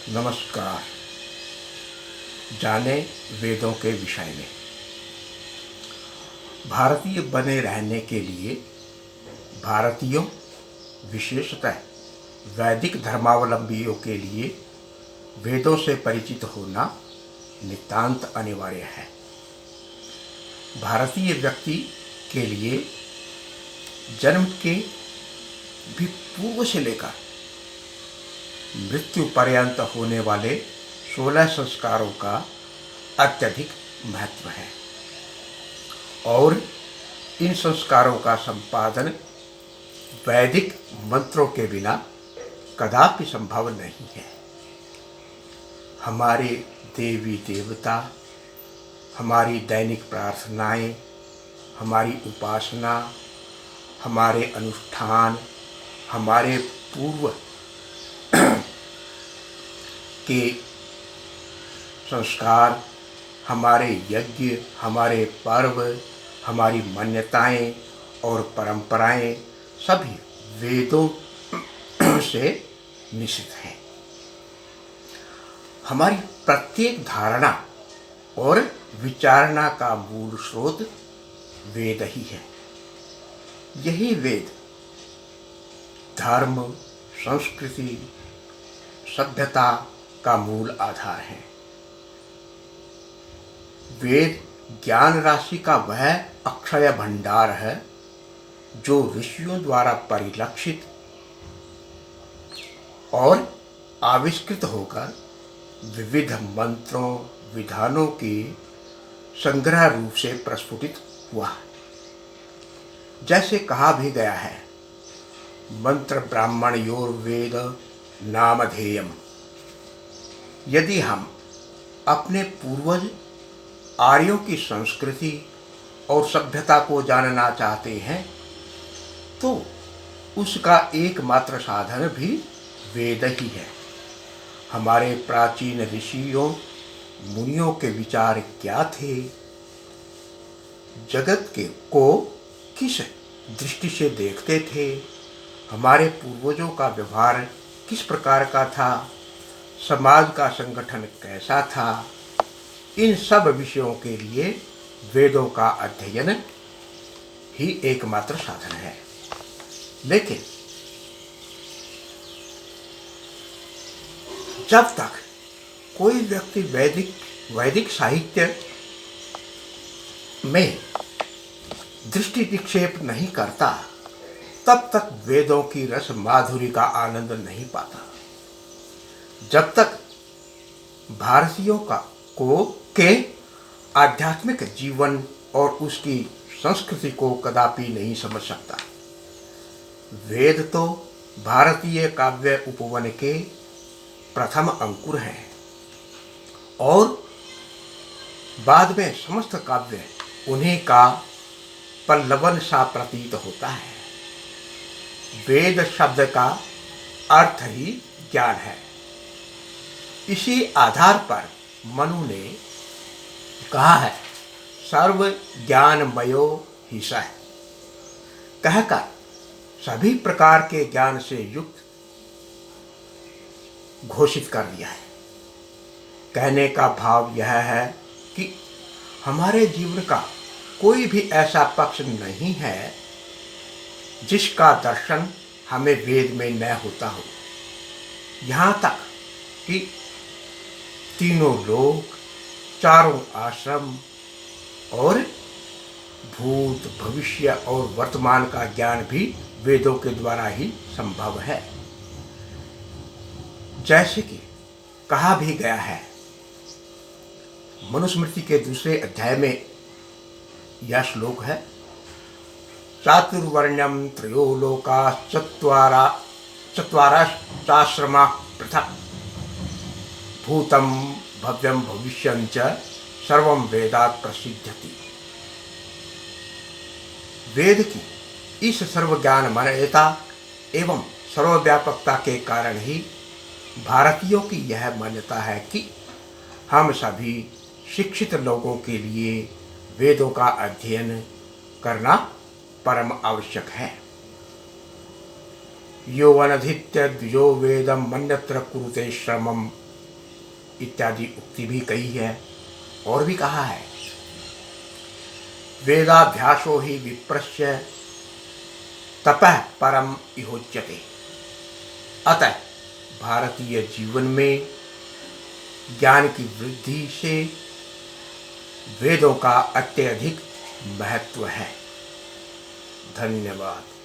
नमस्कार। जाने वेदों के विषय में। भारतीय बने रहने के लिए भारतीयों, विशेषतः वैदिक धर्मावलंबियों के लिए वेदों से परिचित होना नितांत अनिवार्य है। भारतीय व्यक्ति के लिए जन्म के भी पूर्व से लेकर मृत्यु पर्यंत होने वाले 16 संस्कारों का अत्यधिक महत्व है और इन संस्कारों का संपादन वैदिक मंत्रों के बिना कदापि संभव नहीं है। हमारे देवी देवता, हमारी दैनिक प्रार्थनाएं, हमारी उपासना, हमारे अनुष्ठान, हमारे पूर्व के संस्कार, हमारे यज्ञ, हमारे पर्व, हमारी मान्यताएं और परंपराएं सभी वेदों से निश्चित हैं। हमारी प्रत्येक धारणा और विचारणा का मूल स्रोत वेद ही है। यही वेद धर्म, संस्कृति, सभ्यता का मूल आधार है। वेद ज्ञान राशि का वह अक्षय भंडार है जो ऋषियों द्वारा परिलक्षित और आविष्कृत होकर विविध मंत्रों, विधानों के संग्रह रूप से प्रस्फुटित हुआ है। जैसे कहा भी गया है, मंत्र ब्राह्मणयोर्वेद नामधेयम्। यदि हम अपने पूर्वज आर्यों की संस्कृति और सभ्यता को जानना चाहते हैं तो उसका एकमात्र साधन भी वेद ही है। हमारे प्राचीन ऋषियों मुनियों के विचार क्या थे, जगत के को किस दृष्टि से देखते थे, हमारे पूर्वजों का व्यवहार किस प्रकार का था, समाज का संगठन कैसा था, इन सब विषयों के लिए वेदों का अध्ययन ही एकमात्र साधन है। लेकिन जब तक कोई व्यक्ति वैदिक साहित्य में दृष्टि निक्षेप नहीं करता, तब तक वेदों की रस माधुरी का आनंद नहीं पाता। जब तक भारतीयों के आध्यात्मिक जीवन और उसकी संस्कृति को कदापि नहीं समझ सकता। वेद तो भारतीय काव्य उपवन के प्रथम अंकुर हैं और बाद में समस्त काव्य उन्हीं का पल्लवन सा प्रतीत होता है। वेद शब्द का अर्थ ही ज्ञान है। इसी आधार पर मनु ने कहा है, सर्व ज्ञानमयो ही सः, कहकर सभी प्रकार के ज्ञान से युक्त घोषित कर दिया है। कहने का भाव यह है कि हमारे जीवन का कोई भी ऐसा पक्ष नहीं है जिसका दर्शन हमें वेद में न होता हो। यहाँ तक कि तीनों लोक, चारों आश्रम और भूत, भविष्य और वर्तमान का ज्ञान भी वेदों के द्वारा ही संभव है। जैसे कि कहा भी गया है, मनुस्मृति के 2 अध्याय में यह श्लोक है, चातुर्वर्ण्यम त्रयो लोका चत्वारश्चाश्रमा पृथक् भूतम भव्यम भविष्यं च सर्वं वेदात् प्रसिद्ध्यति। वेद की इस सर्वज्ञानमयता एवं सर्वव्यापकता के कारण ही भारतीयों की यह मान्यता है कि हम सभी शिक्षित लोगों के लिए वेदों का अध्ययन करना परम आवश्यक है। यो अनधीत्य द्विजो वेदम मन्यत्र कुरुते श्रमम इत्यादि उक्ति भी कही है। और भी कहा है, वेदाभ्यासो ही विप्रस्य तपः परम इहोच्यते। अतः भारतीय जीवन में ज्ञान की वृद्धि से वेदों का अत्यधिक महत्व है। धन्यवाद।